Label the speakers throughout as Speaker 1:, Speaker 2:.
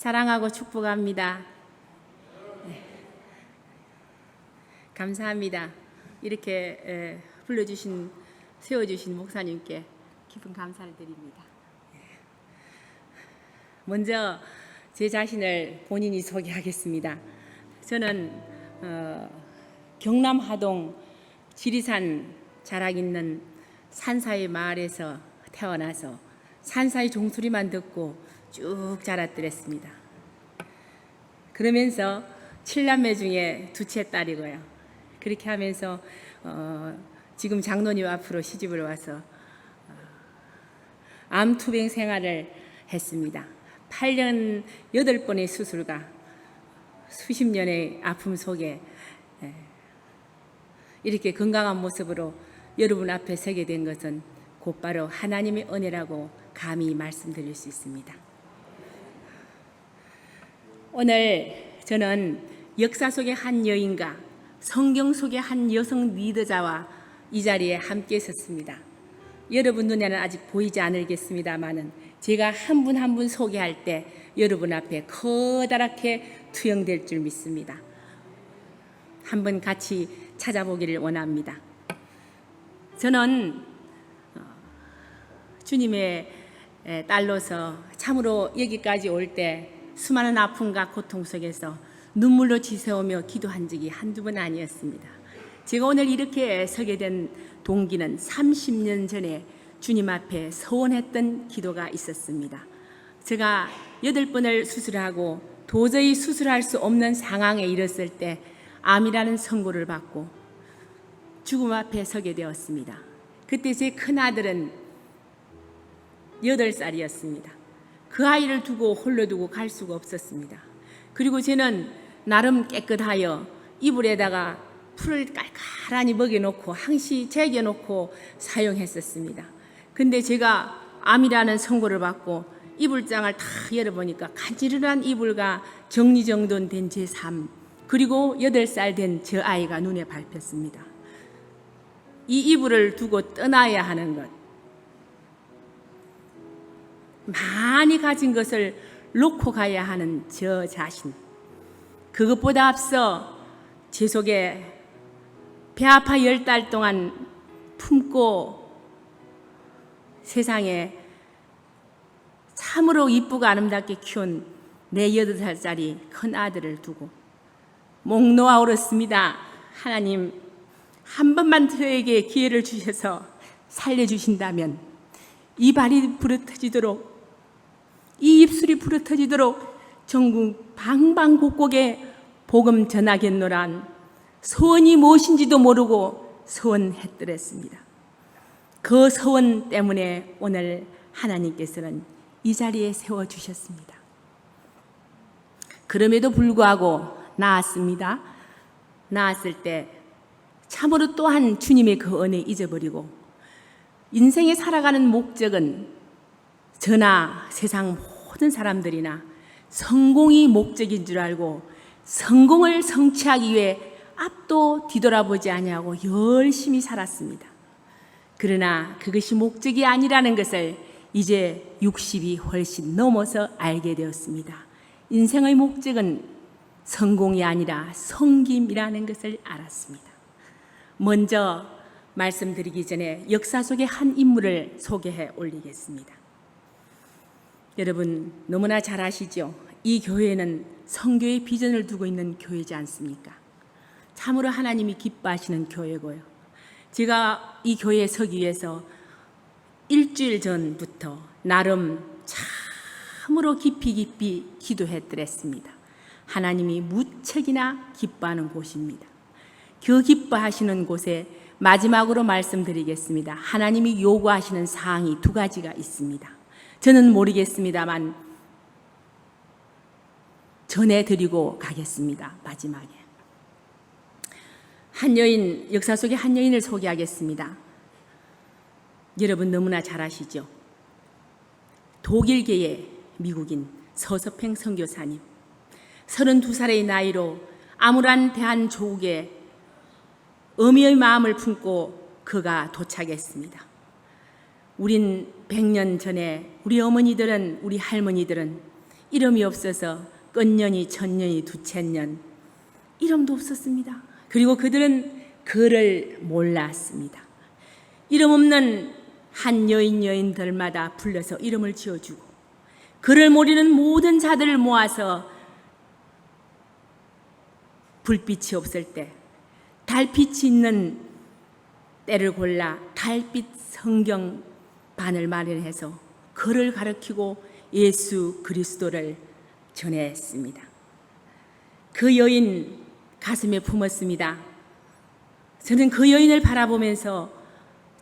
Speaker 1: 사랑하고 축복합니다. 네. 감사합니다. 이렇게 세워주신 목사님께 깊은 감사를 드립니다. 먼저 제 자신을 본인이 소개하겠습니다. 저는 경남 하동 지리산 자락 있는 산사이 마을에서 태어나서 산사이 종소리만 듣고 쭉 자랐더랬습니다. 그러면서 7남매 중에 둘째 딸이고요. 그렇게 하면서 지금 장로님 앞으로 시집을 와서 암투병 생활을 했습니다. 8년 8번의 수술과 수십 년의 아픔 속에 이렇게 건강한 모습으로 여러분 앞에 서게 된 것은 곧바로 하나님의 은혜라고 감히 말씀드릴 수 있습니다. 오늘 저는 역사 속의 한 여인과 성경 속의 한 여성 리더자와 이 자리에 함께 섰습니다. 여러분 눈에는 아직 보이지 않겠습니다마는 제가 한 분 한 분 소개할 때 여러분 앞에 커다랗게 투영될 줄 믿습니다. 한번 같이 찾아보기를 원합니다. 저는 주님의 딸로서 참으로 여기까지 올 때 수많은 아픔과 고통 속에서 눈물로 지새우며 기도한 적이 한두 번 아니었습니다. 제가 오늘 이렇게 서게 된 동기는 30년 전에 주님 앞에 서원했던 기도가 있었습니다. 제가 8번을 수술하고 도저히 수술할 수 없는 상황에 이르렀을 때 암이라는 선고를 받고 죽음 앞에 서게 되었습니다. 그때 제 큰아들은 8살이었습니다. 그 아이를 홀로 두고 갈 수가 없었습니다. 그리고 저는 나름 깨끗하여 이불에다가 풀을 깔깔하니 먹여놓고 항시 제겨놓고 사용했었습니다. 근데 제가 암이라는 선고를 받고 이불장을 다 열어보니까 간지런한 이불과 정리정돈된 제 삶, 그리고 8살 된 저 아이가 눈에 밟혔습니다. 이 이불을 두고 떠나야 하는 것, 많이 가진 것을 놓고 가야 하는 저 자신, 그것보다 앞서 제 속에 배 아파 10달 동안 품고 세상에 참으로 이쁘고 아름답게 키운 내 8살짜리 큰 아들을 두고 목 놓아 울었습니다. 하나님, 한 번만 저에게 기회를 주셔서 살려주신다면 이 발이 부러터지도록, 이 입술이 부러터지도록 전국 방방곡곡에 복음 전하겠노란 소원이 무엇인지도 모르고 소원했더랬습니다. 그 소원 때문에 오늘 하나님께서는 이 자리에 세워주셨습니다. 그럼에도 불구하고 나았습니다. 나았을 때 참으로 또한 주님의 그 은혜 잊어버리고 인생에 살아가는 목적은 저나 세상 모든 사람들이나 성공이 목적인 줄 알고 성공을 성취하기 위해 앞도 뒤돌아보지 아니하고 열심히 살았습니다. 그러나 그것이 목적이 아니라는 것을 이제 60이 훨씬 넘어서 알게 되었습니다. 인생의 목적은 성공이 아니라 섬김이라는 것을 알았습니다. 먼저 말씀드리기 전에 역사 속의 한 인물을 소개해 올리겠습니다. 여러분 너무나 잘 아시죠? 이 교회는 성교의 비전을 두고 있는 교회지 않습니까? 참으로 하나님이 기뻐하시는 교회고요. 제가 이 교회에 서기 위해서 일주일 전부터 나름 참으로 깊이 기도했더랬습니다. 하나님이 무척이나 기뻐하는 곳입니다. 그 기뻐하시는 곳에 마지막으로 말씀드리겠습니다. 하나님이 요구하시는 사항이 2가지가 있습니다. 저는 모르겠습니다만 전해드리고 가겠습니다. 마지막에 한 여인, 역사 속의 한 여인을 소개하겠습니다. 여러분 너무나 잘 아시죠? 독일계의 미국인 서서팽 선교사님, 32살의 나이로 암울한 대한조국에 어미의 마음을 품고 그가 도착했습니다. 우린 100년 전에 우리 어머니들은, 우리 할머니들은 이름이 없어서 끝년이 천년이 두천년 이름도 없었습니다. 그리고 그들은 그를 몰랐습니다. 이름 없는 한 여인들마다 불러서 이름을 지어주고 그를 모르는 모든 자들을 모아서 불빛이 없을 때 달빛이 있는 때를 골라 달빛 성경반을 마련해서 그를 가리키고 예수 그리스도를 전했습니다. 그 여인 가슴에 품었습니다. 저는 그 여인을 바라보면서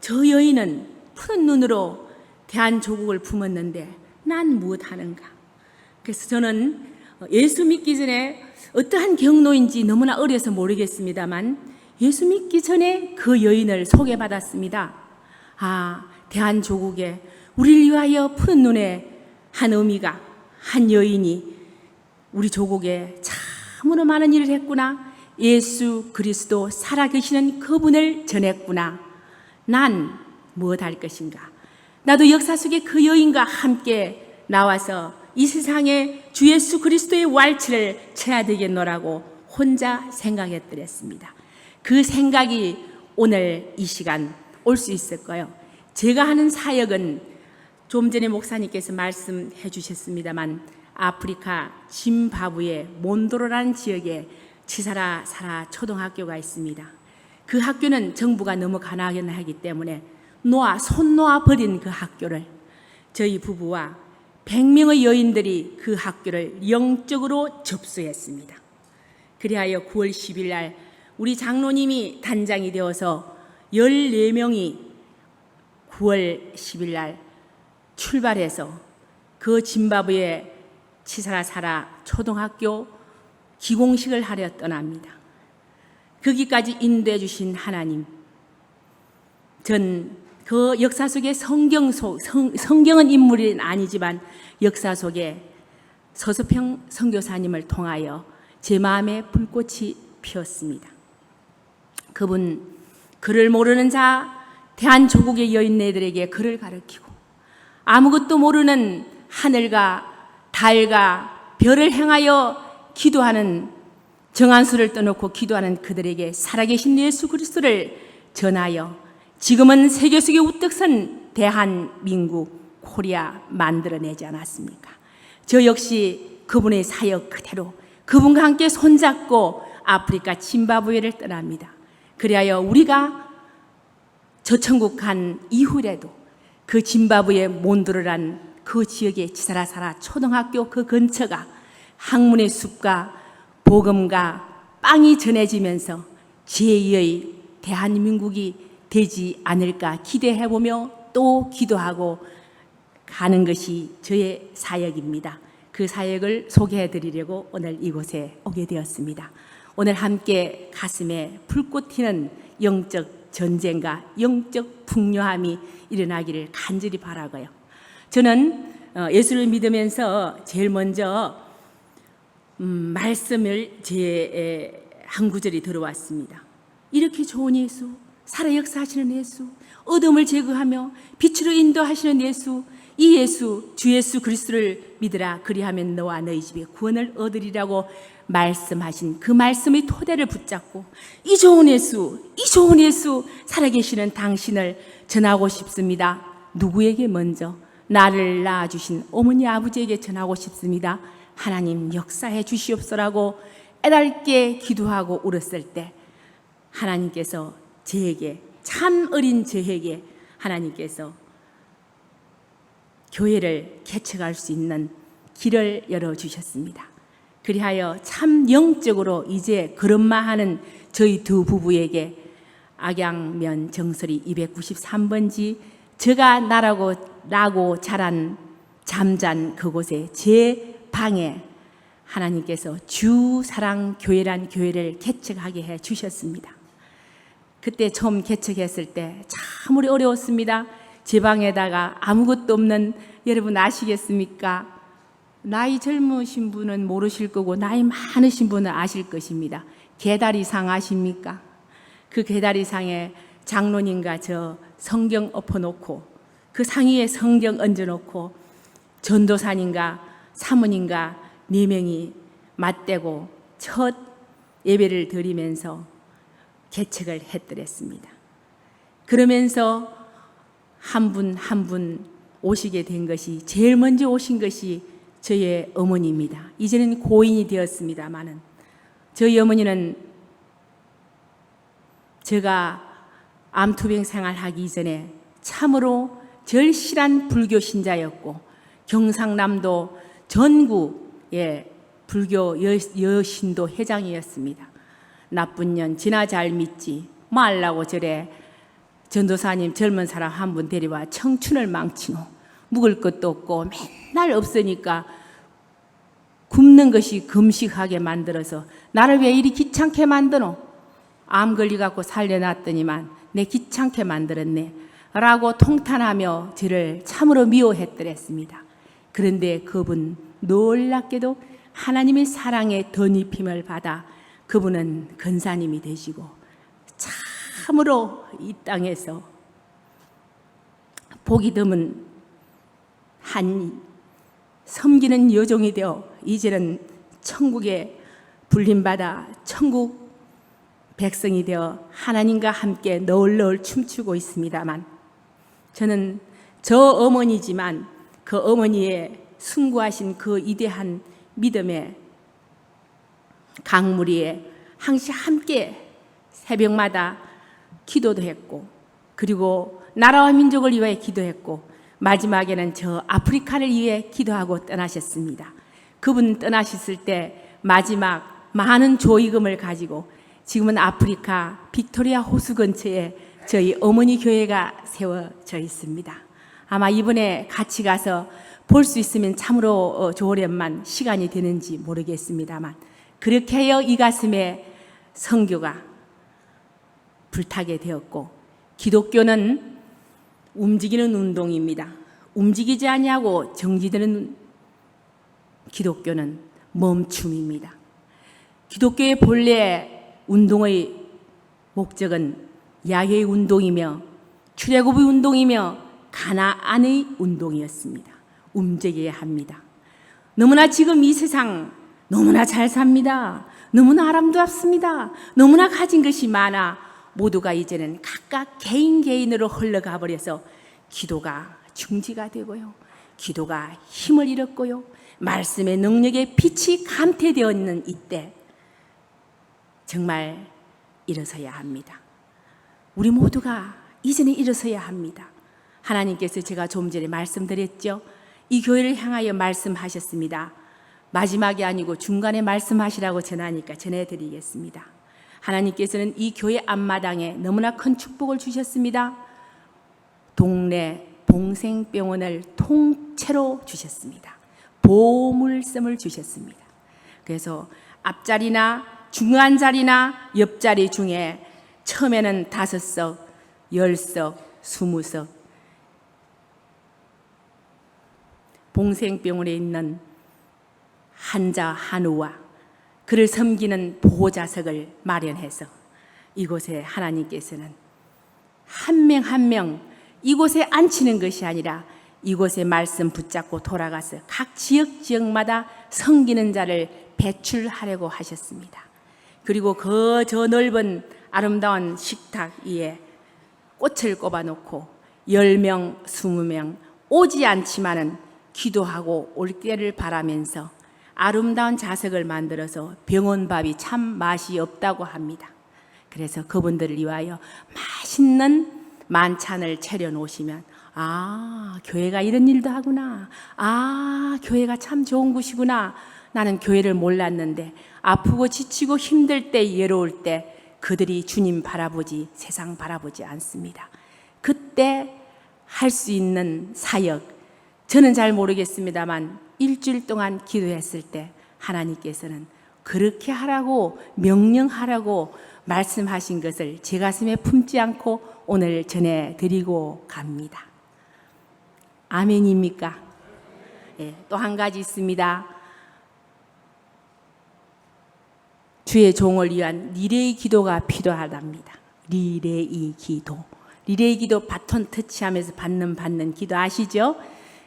Speaker 1: 저 여인은 푸른 눈으로 대한조국을 품었는데 난 무엇하는가. 그래서 저는 예수 믿기 전에 어떠한 경로인지 너무나 어려서 모르겠습니다만 예수 믿기 전에 그 여인을 소개받았습니다. 대한조국에 우리를 위하여 푸른 눈에 한 어미가 한 여인이 우리 조국에 참으로 많은 일을 했구나. 예수 그리스도 살아계시는 그분을 전했구나. 난 무엇할 것인가. 나도 역사 속에 그 여인과 함께 나와서 이 세상에 주 예수 그리스도의 왈츠를 쳐야 되겠노라고 혼자 생각했더랬습니다. 그 생각이 오늘 이 시간 올 수 있을까요? 제가 하는 사역은 좀 전에 목사님께서 말씀해 주셨습니다만 아프리카 짐바브웨 몬도로라는 지역에 치사라 사라 초등학교가 있습니다. 그 학교는 정부가 너무 가난하게 하기 때문에 손 놓아 버린 그 학교를 저희 부부와 100명의 여인들이 그 학교를 영적으로 접수했습니다. 그리하여 9월 10일 날 우리 장로님이 단장이 되어서 14명이 9월 10일 날 출발해서 그 짐바브웨 치사라 사라 초등학교 기공식을 하려 떠납니다. 거기까지 인도해 주신 하나님, 전 그 역사 속에 성경은 인물이 아니지만 역사 속에 서수평 선교사님을 통하여 제 마음에 불꽃이 피었습니다. 그분, 그를 모르는 자 대한조국의 여인네들에게 그를 가르치고 아무것도 모르는 하늘과 달과 별을 향하여 기도하는 정한수를 떠놓고 기도하는 그들에게 살아계신 예수 그리스도를 전하여 지금은 세계 속에 우뚝 선 대한민국 코리아 만들어내지 않았습니까? 저 역시 그분의 사역 그대로 그분과 함께 손잡고 아프리카 짐바브웨를 떠납니다. 그리하여 우리가 저 천국 간 이후에도 그 짐바브웨 몬도르란 그 지역의 치사라 사라 초등학교 그 근처가 학문의 숲과 복음과 빵이 전해지면서 제2의 대한민국이 되지 않을까 기대해보며 또 기도하고 가는 것이 저의 사역입니다. 그 사역을 소개해드리려고 오늘 이곳에 오게 되었습니다. 오늘 함께 가슴에 불꽃 튀는 영적 전쟁과 영적 풍요함이 일어나기를 간절히 바라고요. 저는 예수를 믿으면서 제일 먼저 말씀을 제 한 구절이 들어왔습니다. 이렇게 좋은 예수, 살아 역사하시는 예수, 어둠을 제거하며 빛으로 인도하시는 예수, 이 예수, 주 예수 그리스도를 믿으라. 그리하면 너와 너희 집에 구원을 얻으리라고 말씀하신 그 말씀의 토대를 붙잡고 이 좋은 예수, 이 좋은 예수, 살아계시는 당신을 전하고 싶습니다. 누구에게 먼저? 나를 낳아주신 어머니 아버지에게 전하고 싶습니다. 하나님 역사해 주시옵소라고 애달게 기도하고 울었을 때 하나님께서 저에게, 참 어린 저에게 하나님께서 교회를 개척할 수 있는 길을 열어주셨습니다. 그리하여 참 영적으로 이제 걸음마하는 저희 두 부부에게 악양면 정서리 293번지 제가 나고 자란 잠잔 그곳에 제 방에 하나님께서 주사랑교회란 교회를 개척하게 해 주셨습니다. 그때 처음 개척했을 때 참으로 어려웠습니다. 제 방에다가 아무것도 없는, 여러분 아시겠습니까? 나이 젊으신 분은 모르실 거고 나이 많으신 분은 아실 것입니다. 계다리상 아십니까? 그 계다리상에 장로님과 저 성경 엎어놓고 그 상 위에 성경 얹어놓고 전도사님과 사모님과 4명이 맞대고 첫 예배를 드리면서 개척을 했더랬습니다. 그러면서 한 분 한 분 오시게 된 것이, 제일 먼저 오신 것이 저의 어머니입니다. 이제는 고인이 되었습니다마는 저희 어머니는 제가 암투병 생활하기 이전에 참으로 절실한 불교 신자였고, 경상남도 전국의 불교 여신도 회장이었습니다. 나쁜 년 지나 잘 믿지 말라고 절에 전도사님 젊은 사람 한 분 데려와 청춘을 망치노. 묵을 것도 없고 맨날 없으니까 굶는 것이 금식하게 만들어서 나를 왜 이리 귀찮게 만드노? 암 걸려갖고 살려놨더니만 내 귀찮게 만들었네 라고 통탄하며 저를 참으로 미워했더랬습니다. 그런데 그분 놀랍게도 하나님의 사랑의 덧입힘을 받아 그분은 권사님이 되시고 참으로 이 땅에서 복이 드문 한 섬기는 여종이 되어 이제는 천국에 불림받아 천국 백성이 되어 하나님과 함께 너울너울 춤추고 있습니다만, 저는 저 어머니지만 그 어머니의 숭고하신 그 위대한 믿음의 강물이에 항시 함께 새벽마다 기도도 했고, 그리고 나라와 민족을 위해 기도했고, 마지막에는 저 아프리카를 위해 기도하고 떠나셨습니다. 그분 떠나셨을 때 마지막 많은 조의금을 가지고 지금은 아프리카 빅토리아 호수 근처에 저희 어머니 교회가 세워져 있습니다. 아마 이번에 같이 가서 볼 수 있으면 참으로 좋으련만 시간이 되는지 모르겠습니다만, 그렇게 하여 이 가슴에 선교가 불타게 되었고, 기독교는 움직이는 운동입니다. 움직이지 아니하고 정지되는 기독교는 멈춤입니다. 기독교의 본래 운동의 목적은 야훼의 운동이며 출애굽의 운동이며 가나안의 운동이었습니다. 움직여야 합니다. 너무나 지금 이 세상 너무나 잘 삽니다. 너무나 아름답습니다. 너무나 가진 것이 많아 모두가 이제는 각각 개인으로 흘러가 버려서 기도가 중지가 되고요, 기도가 힘을 잃었고요, 말씀의 능력의 빛이 감퇴되어 있는 이때 정말 일어서야 합니다. 우리 모두가 이제는 일어서야 합니다. 하나님께서 제가 좀 전에 말씀드렸죠. 이 교회를 향하여 말씀하셨습니다. 마지막이 아니고 중간에 말씀하시라고 전하니까 전해드리겠습니다. 하나님께서는 이 교회 앞마당에 너무나 큰 축복을 주셨습니다. 동네 봉생병원을 통째로 주셨습니다. 보물섬을 주셨습니다. 그래서 앞자리나 중간 자리나 옆자리 중에 처음에는 5석, 10석, 20석 봉생병원에 있는 한자 한우와 그를 섬기는 보호자석을 마련해서 이곳에 하나님께서는 한 명 한 명 이곳에 앉히는 것이 아니라 이곳에 말씀 붙잡고 돌아가서 각 지역마다 섬기는 자를 배출하려고 하셨습니다. 그리고 그 저 넓은 아름다운 식탁 위에 꽃을 꼽아놓고 10명, 20명 오지 않지만은 기도하고 올 때를 바라면서 아름다운 자석을 만들어서 병원밥이 참 맛이 없다고 합니다. 그래서 그분들을 위하여 맛있는 만찬을 차려 놓으시면 아, 교회가 이런 일도 하구나. 아, 교회가 참 좋은 곳이구나. 나는 교회를 몰랐는데 아프고 지치고 힘들 때, 외로울 때 그들이 주님 바라보지 세상 바라보지 않습니다. 그때 할 수 있는 사역, 저는 잘 모르겠습니다만 일주일 동안 기도했을 때 하나님께서는 그렇게 하라고 명령하라고 말씀하신 것을 제 가슴에 품지 않고 오늘 전해드리고 갑니다. 아멘입니까? 예, 또 한 가지 있습니다. 주의 종을 위한 리레이 기도가 필요하답니다. 리레이 기도. 리레이 기도 바톤 터치하면서 받는 기도 아시죠?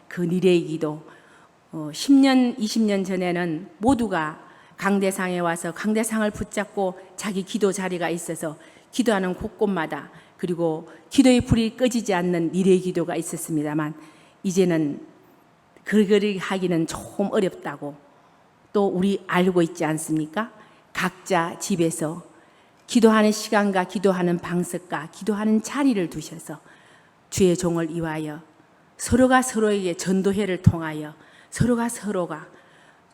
Speaker 1: 그 리레이 기도. 10년, 20년 전에는 모두가 강대상에 와서 강대상을 붙잡고 자기 기도 자리가 있어서 기도하는 곳곳마다, 그리고 기도의 불이 꺼지지 않는 미래 기도가 있었습니다만, 이제는 그거를 하기는 조금 어렵다고 또 우리 알고 있지 않습니까? 각자 집에서 기도하는 시간과 기도하는 방석과 기도하는 자리를 두셔서 주의 종을 위하여 서로가 서로에게 전도회를 통하여 서로가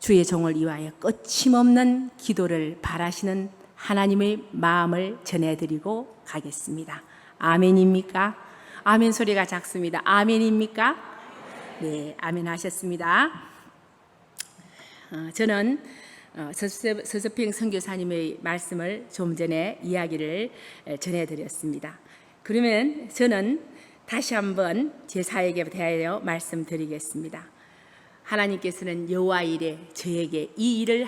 Speaker 1: 주의 종을 위하여 거침없는 기도를 바라시는 하나님의 마음을 전해드리고 가겠습니다. 아멘입니까? 아멘 소리가 작습니다. 아멘입니까? 네, 아멘 하셨습니다. 저는 서서평 선교사님의 말씀을 좀 전에 이야기를 전해드렸습니다. 그러면 저는 다시 한번 제 사역에 대하여 말씀드리겠습니다. 하나님께서는 여호와 일에 저에게 이 일을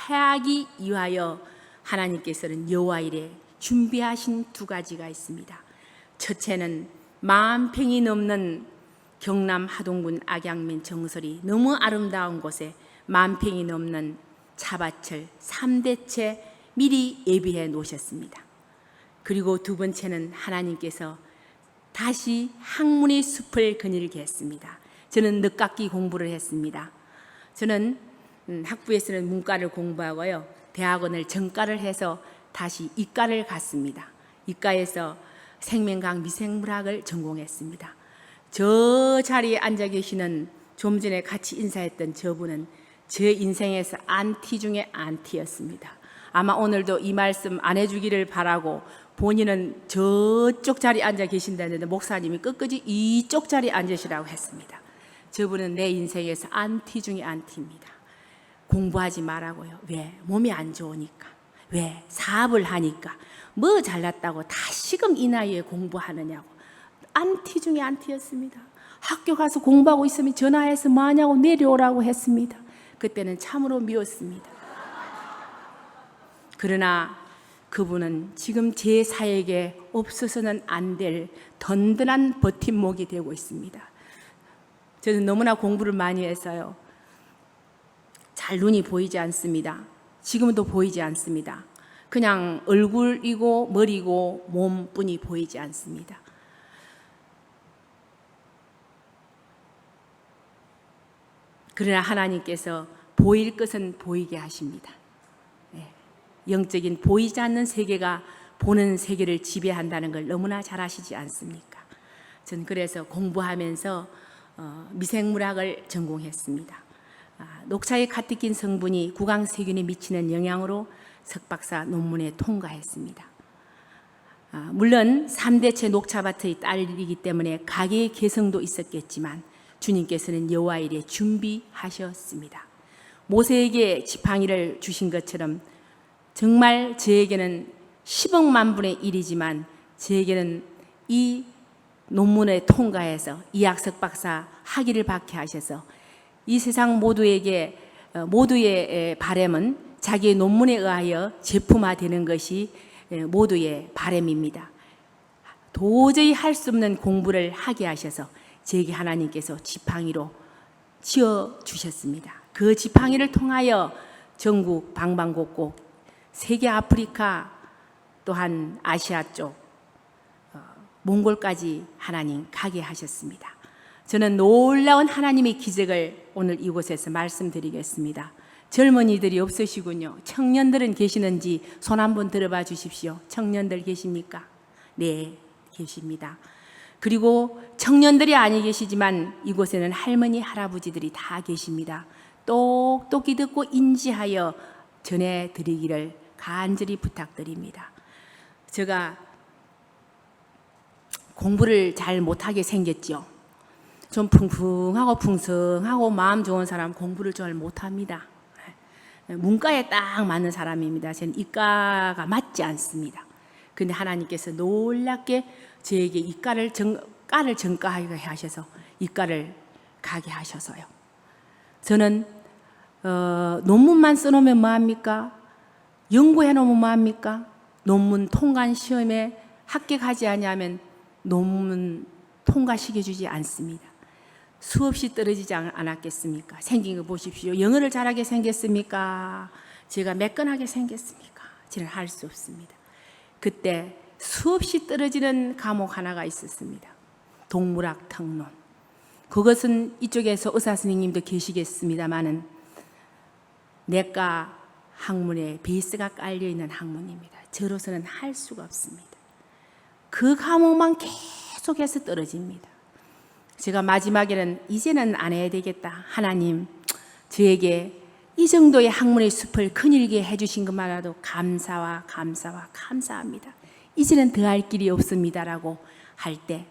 Speaker 1: 하기 위하여 하나님께서는 여호와 일에 준비하신 두 가지가 있습니다. 첫째는 10,000평이 넘는 경남 하동군 악양면 정설이 너무 아름다운 곳에 10,000평이 넘는 차밭을 3대째 미리 예비해 놓으셨습니다. 그리고 두 번째는 하나님께서 다시 학문의 숲을 거닐게 했습니다. 저는 늦깎이 공부를 했습니다. 저는 학부에서는 문과를 공부하고요, 대학원을 전과를 해서 다시 이과를 갔습니다. 이과에서 생명과학 미생물학을 전공했습니다. 저 자리에 앉아 계시는 좀 전에 같이 인사했던 저분은 제 인생에서 안티 중에 안티였습니다. 아마 오늘도 이 말씀 안 해주기를 바라고, 본인은 저쪽 자리에 앉아 계신다는데 목사님이 끝까지 이쪽 자리에 앉으시라고 했습니다. 저분은 내 인생에서 안티 중에 안티입니다. 공부하지 말라고요. 왜? 몸이 안 좋으니까. 왜? 사업을 하니까. 뭐 잘났다고 다시금 이 나이에 공부하느냐고. 안티 중에 안티였습니다. 학교 가서 공부하고 있으면 전화해서 뭐하냐고 내려오라고 했습니다. 그때는 참으로 미웠습니다. 그러나 그분은 지금 제 사역에 없어서는 안 될 든든한 버팀목이 되고 있습니다. 저는 너무나 공부를 많이 해서요, 잘 눈이 보이지 않습니다. 지금도 보이지 않습니다. 그냥 얼굴이고 머리고 몸뿐이 보이지 않습니다. 그러나 하나님께서 보일 것은 보이게 하십니다. 영적인 보이지 않는 세계가 보는 세계를 지배한다는 걸 너무나 잘 아시지 않습니까? 전 그래서 공부하면서 미생물학을 전공했습니다. 녹차에 가득 낀 성분이 구강세균에 미치는 영향으로 석박사 논문에 통과했습니다. 물론 3대째 녹차밭의 딸이기 때문에 가게의 개성도 있었겠지만 주님께서는 여호와 일에 준비하셨습니다. 모세에게 지팡이를 주신 것처럼 정말 저에게는 10억 만분의 1이지만 저에게는 이 논문에 통과해서 이학석 박사 학위를 받게 하셔서 이 세상 모두의 바람은 자기의 논문에 의하여 제품화되는 것이 모두의 바람입니다. 도저히 할 수 없는 공부를 하게 하셔서 제게 하나님께서 지팡이로 지어주셨습니다. 그 지팡이를 통하여 전국 방방곡곡, 세계 아프리카 또한 아시아 쪽 몽골까지 하나님 가게 하셨습니다. 저는 놀라운 하나님의 기적을 오늘 이곳에서 말씀드리겠습니다. 젊은이들이 없으시군요. 청년들은 계시는지 손 한번 들어봐 주십시오. 청년들 계십니까? 네, 계십니다. 그리고 청년들이 아니 계시지만 이곳에는 할머니, 할아버지들이 다 계십니다. 똑똑히 듣고 인지하여 전해드리기를 간절히 부탁드립니다. 제가 공부를 잘 못하게 생겼죠. 좀 풍풍하고 풍성하고 마음 좋은 사람 공부를 잘 못합니다. 문과에 딱 맞는 사람입니다. 저는 이과가 맞지 않습니다. 그런데 하나님께서 놀랍게 저에게 이과를 전과하게 하셔서 이과를 가게 하셔서요. 저는 논문만 써놓으면 뭐합니까? 연구해놓으면 뭐합니까? 논문 통관 시험에 합격하지 않으면 논문 통과시켜주지 않습니다. 수없이 떨어지지 않았겠습니까? 생긴 거 보십시오. 영어를 잘하게 생겼습니까? 제가 매끈하게 생겼습니까? 저는 할 수 없습니다. 그때 수없이 떨어지는 과목 하나가 있었습니다. 동물학 특론. 그것은 이쪽에서 의사 선생님도 계시겠습니다마는 내과 학문에 베이스가 깔려있는 학문입니다. 저로서는 할 수가 없습니다. 그 과목만 계속해서 떨어집니다. 제가 마지막에는 이제는 안 해야 되겠다. 하나님, 저에게 이 정도의 학문의 숲을 거닐게 해주신 것만으로도 감사합니다. 이제는 더할 길이 없습니다라고 할 때,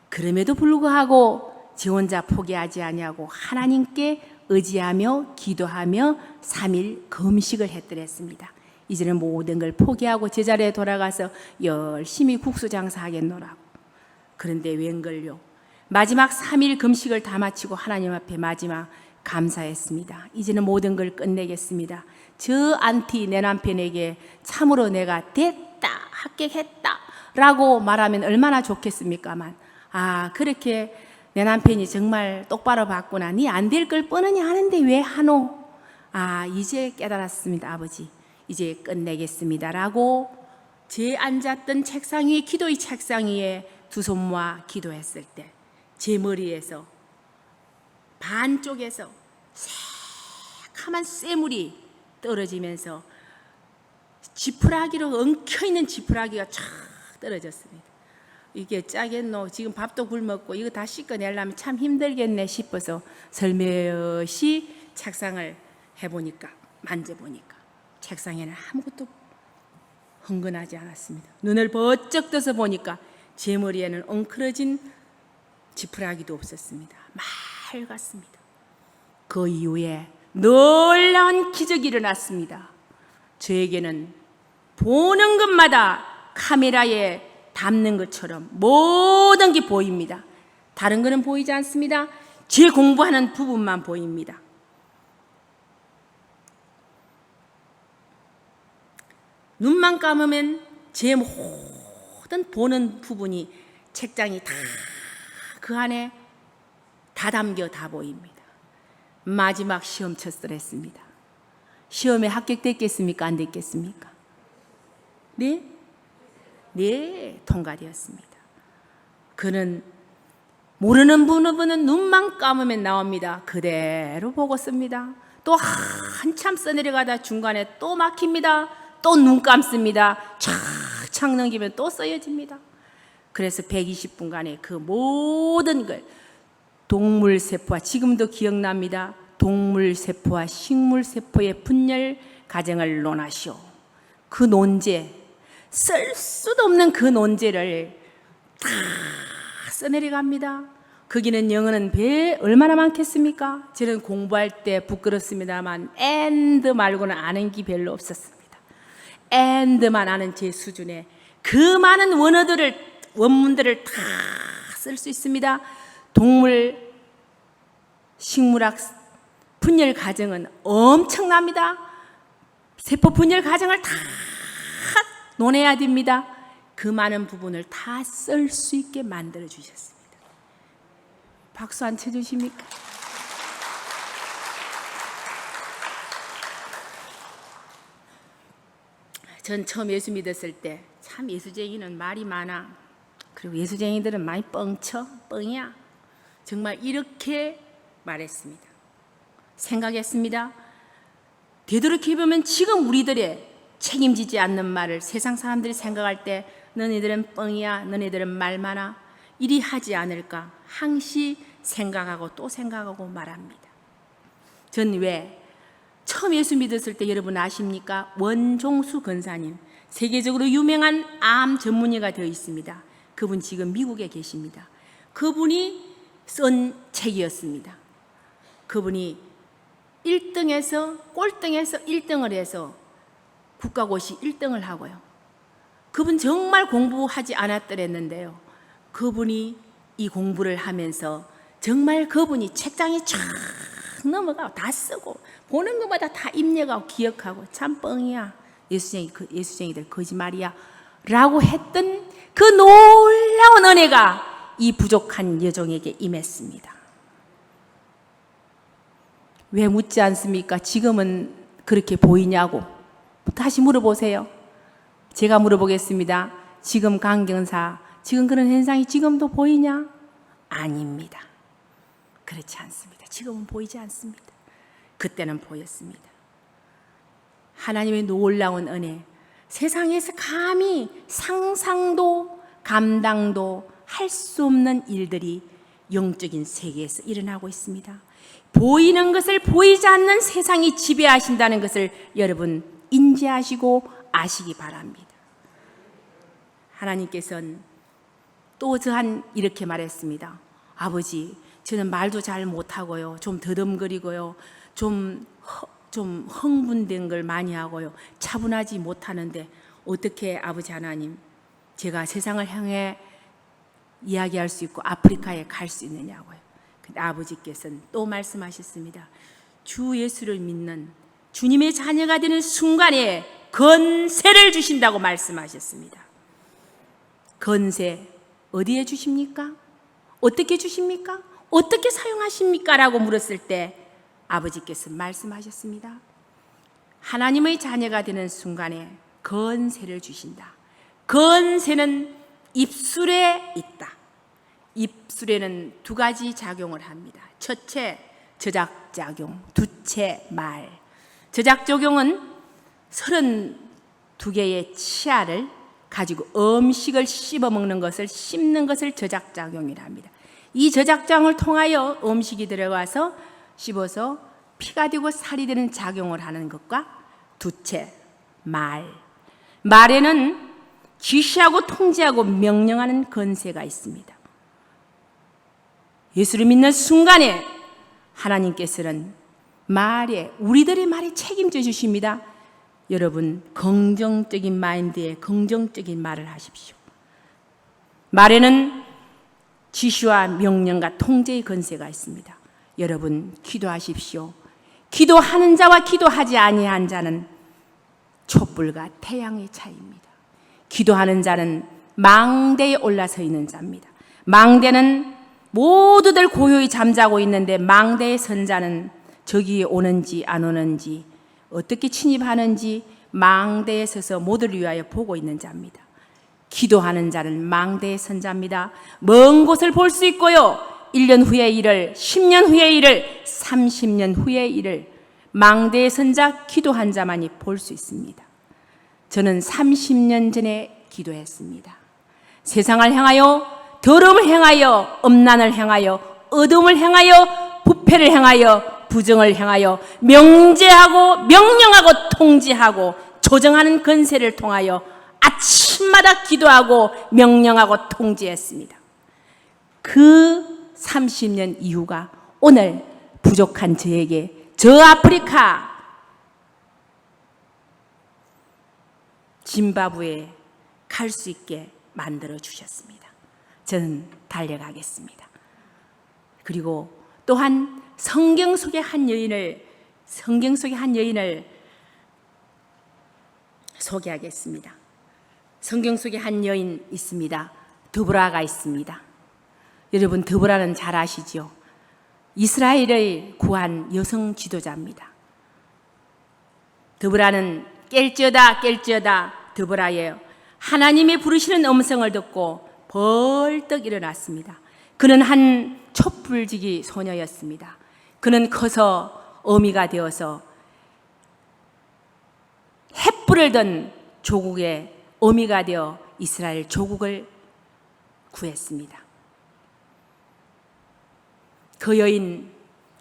Speaker 1: 그럼에도 불구하고 저 혼자 포기하지 아니하고 하나님께 의지하며 기도하며 3일 금식을 했더랬습니다. 이제는 모든 걸 포기하고 제자리에 돌아가서 열심히 국수 장사하겠노라고. 그런데 웬걸요, 마지막 3일 금식을 다 마치고 하나님 앞에 마지막 감사했습니다. 이제는 모든 걸 끝내겠습니다. 저 안티 내 남편에게 참으로 내가 됐다, 합격했다 라고 말하면 얼마나 좋겠습니까만, 그렇게 내 남편이 정말 똑바로 봤구나, 니 안 될 걸 뻔하니 하는데 왜 하노? 이제 깨달았습니다. 아버지, 이제 끝내겠습니다 라고 제 앉았던 책상 위에, 기도의 책상 위에 두 손 모아 기도했을 때 제 머리에서 반쪽에서 새카만 쇠물이 떨어지면서 지푸라기로 엉켜있는 지푸라기가 쫙 떨어졌습니다. 이게 짜겠노? 지금 밥도 굶었고 이거 다 씻어내려면 참 힘들겠네 싶어서 설며시 책상을 해보니까, 만져보니까 책상에는 아무것도 흥건하지 않았습니다. 눈을 번쩍 떠서 보니까 제 머리에는 엉클어진 지푸라기도 없었습니다. 맑았습니다. 그 이후에 놀라운 기적이 일어났습니다. 저에게는 보는 것마다 카메라에 담는 것처럼 모든 게 보입니다. 다른 거는 보이지 않습니다. 제 공부하는 부분만 보입니다. 눈만 감으면 제 모든 보는 부분이, 책장이 다 그 안에 다 담겨 다 보입니다. 마지막 시험 쳤더랬습니다. 시험에 합격됐겠습니까? 안 됐겠습니까? 네? 네, 통과되었습니다. 그는 모르는 부분은 눈만 감으면 나옵니다. 그대로 보고 씁니다. 또 한참 써내려가다 중간에 또 막힙니다. 또 눈 감습니다. 착착 넘기면 또 써여집니다. 그래서 120분간의 그 모든 걸 동물세포와, 지금도 기억납니다. 동물세포와 식물세포의 분열 과정을 논하시오. 그 논제, 쓸 수도 없는 그 논제를 다 써내려갑니다. 거기는 영어는 얼마나 많겠습니까? 저는 공부할 때 부끄럽습니다만 and 말고는 아는 게 별로 없었습니다. and만 아는 제 수준에 그 많은 원문들을 다 쓸 수 있습니다. 동물 식물학 분열 과정은 엄청납니다. 세포 분열 과정을 다 논해야 됩니다. 그 많은 부분을 다 쓸 수 있게 만들어 주셨습니다. 박수 안 쳐주십니까? 전 처음 예수 믿었을 때 참 예수쟁이는 말이 많아, 그리고 예수쟁이들은 많이 뻥쳐, 뻥이야, 정말 이렇게 말했습니다. 생각했습니다. 되돌이켜보면 지금 우리들의 책임지지 않는 말을 세상 사람들이 생각할 때 너희들은 뻥이야, 너희들은 말 많아, 이리 하지 않을까 항시 생각하고 또 생각하고 말합니다. 전 왜 처음 예수 믿었을 때 여러분 아십니까? 원종수 권사님, 세계적으로 유명한 암 전문의가 되어 있습니다. 그분 지금 미국에 계십니다. 그분이 쓴 책이었습니다. 그분이 1등에서 꼴등에서 1등을 해서 국가고시 1등을 하고요. 그분 정말 공부하지 않았더랬는데요. 그분이 이 공부를 하면서 정말 그분이 책장에 쫙 넘어가고 다 쓰고 보는 것마다 다 입력하고 기억하고 참 뻥이야, 예수쟁이들 거짓말이야 라고 했던 그 놀라운 은혜가 이 부족한 여종에게 임했습니다. 왜 묻지 않습니까? 지금은 그렇게 보이냐고. 다시 물어보세요. 제가 물어보겠습니다. 지금 강경사, 지금 그런 현상이 지금도 보이냐? 아닙니다. 그렇지 않습니다. 지금은 보이지 않습니다. 그때는 보였습니다. 하나님의 놀라운 은혜, 세상에서 감히 상상도 감당도 할 수 없는 일들이 영적인 세계에서 일어나고 있습니다. 보이는 것을 보이지 않는 세상이 지배하신다는 것을 여러분 인지하시고 아시기 바랍니다. 하나님께서는 또 저한 이렇게 말했습니다. 아버지, 저는 말도 잘 못하고요. 좀 더듬거리고요. 좀 흥분된 걸 많이 하고요. 차분하지 못하는데 어떻게 아버지 하나님, 제가 세상을 향해 이야기할 수 있고 아프리카에 갈 수 있느냐고요. 근데 아버지께서는 또 말씀하셨습니다. 주 예수를 믿는 주님의 자녀가 되는 순간에 건세를 주신다고 말씀하셨습니다. 건세 어디에 주십니까? 어떻게 주십니까? 어떻게 사용하십니까? 라고 물었을 때 아버지께서 말씀하셨습니다. 하나님의 자녀가 되는 순간에 건세를 주신다. 건세는 입술에 있다. 입술에는 두 가지 작용을 합니다. 첫째, 저작작용. 둘째, 말. 저작작용은 32개의 치아를 가지고 음식을 씹어먹는 것을, 씹는 것을 저작작용이라 합니다. 이 저작작용을 통하여 음식이 들어가서 씹어서 피가 되고 살이 되는 작용을 하는 것과 둘째, 말. 말에는 지시하고 통제하고 명령하는 건세가 있습니다. 예수를 믿는 순간에 하나님께서는 말에, 우리들의 말에 책임져 주십니다. 여러분, 긍정적인 마인드에 긍정적인 말을 하십시오. 말에는 지시와 명령과 통제의 건세가 있습니다. 여러분, 기도하십시오. 기도하는 자와 기도하지 아니한 자는 촛불과 태양의 차이입니다. 기도하는 자는 망대에 올라서 있는 자입니다. 망대는 모두들 고요히 잠자고 있는데 망대에 선 자는 저기 오는지 안 오는지 어떻게 침입하는지 망대에 서서 모두를 위하여 보고 있는 자입니다. 기도하는 자는 망대에 선 자입니다. 먼 곳을 볼 수 있고요. 1년 후의 일을, 10년 후의 일을, 30년 후의 일을 망대에 선 자, 기도한 자만이 볼 수 있습니다. 저는 30년 전에 기도했습니다. 세상을 향하여, 더러움을 향하여, 음란을 향하여, 어둠을 향하여, 부패를 향하여, 부정을 향하여 명제하고 명령하고 통제하고 조정하는 건세를 통하여 아침마다 기도하고 명령하고 통제했습니다. 그 30년 이후가 오늘 부족한 저에게 저 아프리카 짐바브웨에 갈 수 있게 만들어 주셨습니다. 저는 달려가겠습니다. 그리고 또한 성경 속의 한 여인을 소개하겠습니다. 성경 속에 한 여인 있습니다. 드보라가 있습니다. 여러분, 드보라는 잘 아시죠? 이스라엘을 구한 여성 지도자입니다. 드보라는 깰지어다 드보라예요. 하나님이 부르시는 음성을 듣고 벌떡 일어났습니다. 그는 한 촛불지기 소녀였습니다. 그는 커서 어미가 되어서 횃불을 든 조국의 어미가 되어 이스라엘 조국을 구했습니다. 그 여인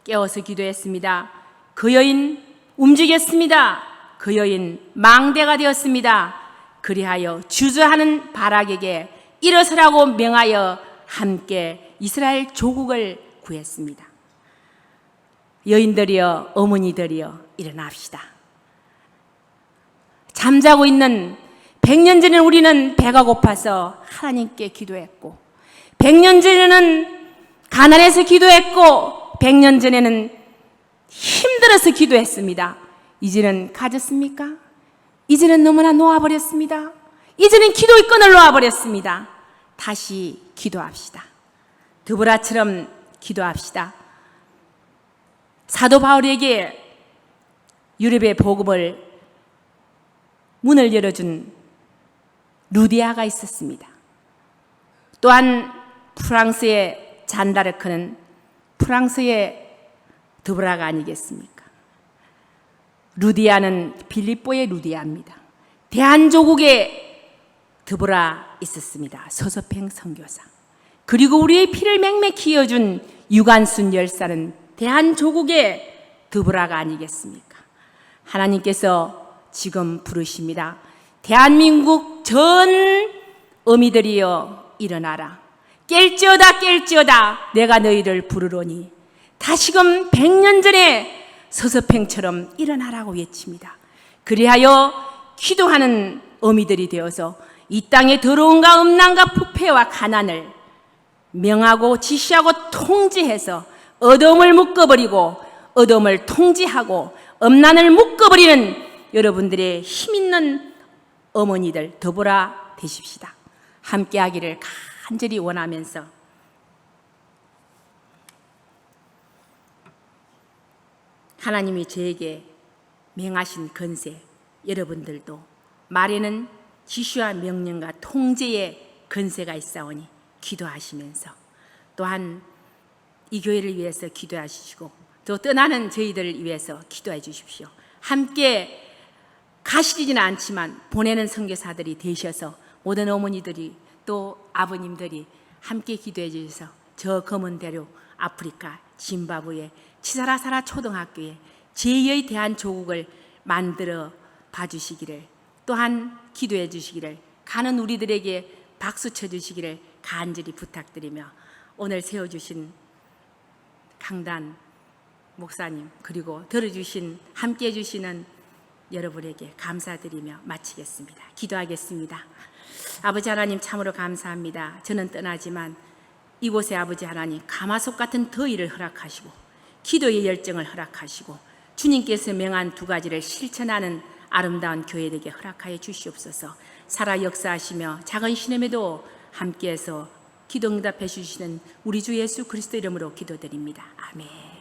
Speaker 1: 깨어서 기도했습니다. 그 여인 움직였습니다. 그 여인 망대가 되었습니다. 그리하여 주저하는 바락에게 일어서라고 명하여 함께 이스라엘 조국을 구했습니다. 여인들이여, 어머니들이여, 일어납시다. 잠자고 있는 100년 전에는 우리는 배가 고파서 하나님께 기도했고, 100년 전에는 가난해서 기도했고, 100년 전에는 힘들어서 기도했습니다. 이제는 가졌습니까? 이제는 너무나 놓아버렸습니다. 이제는 기도의 끈을 놓아버렸습니다. 다시 기도합시다. 드보라처럼 기도합시다. 사도 바울에게 유럽의 복음을 문을 열어준 루디아가 있었습니다. 또한 프랑스의 잔다르크는 프랑스의 드보라가 아니겠습니까? 루디아는 빌립보의 루디아입니다. 대한조국의 드보라 있었습니다. 서서팽 선교사. 그리고 우리의 피를 맹맥히 이어준 유관순 열사는 대한조국의 드보라가 아니겠습니까? 하나님께서 지금 부르십니다. 대한민국 전 어미들이여 일어나라. 깰지어다 깰지어다 내가 너희를 부르노니 다시금 100년 전에 서서팽처럼 일어나라고 외칩니다. 그리하여 기도하는 어미들이 되어서 이 땅의 더러움과 음란과 부패와 가난을 명하고 지시하고 통지해서 어둠을 묶어버리고 어둠을 통지하고 음란을 묶어버리는 여러분들의 힘있는 어머니들 더불어 되십시다. 함께하기를 간절히 원하면서 하나님이 저에게 명하신 건세, 여러분들도 말에는 지시와 명령과 통제의 건세가 있사오니 기도하시면서 또한 이 교회를 위해서 기도하시고 또 떠나는 저희들을 위해서 기도해 주십시오. 함께 가시지는 않지만 보내는 선교사들이 되셔서 모든 어머니들이 또 아버님들이 함께 기도해 주셔서 저 검은 대륙 아프리카 짐바브웨 치사라사라 초등학교에 제2의 대한조국을 만들어 봐주시기를 또한 기도해 주시기를 가는 우리들에게 박수 쳐주시기를 간절히 부탁드리며 오늘 세워주신 강단 목사님 그리고 들어주신 함께해 주시는 여러분에게 감사드리며 마치겠습니다. 기도하겠습니다. 아버지 하나님 참으로 감사합니다. 저는 떠나지만 이곳에 아버지 하나님 가마솥 같은 더위를 허락하시고 기도의 열정을 허락하시고 주님께서 명한 두 가지를 실천하는 아름다운 교회에게 허락하여 주시옵소서. 살아 역사하시며 작은 신음에도 함께해서 기도 응답해 주시는 우리 주 예수 그리스도 이름으로 기도드립니다. 아멘.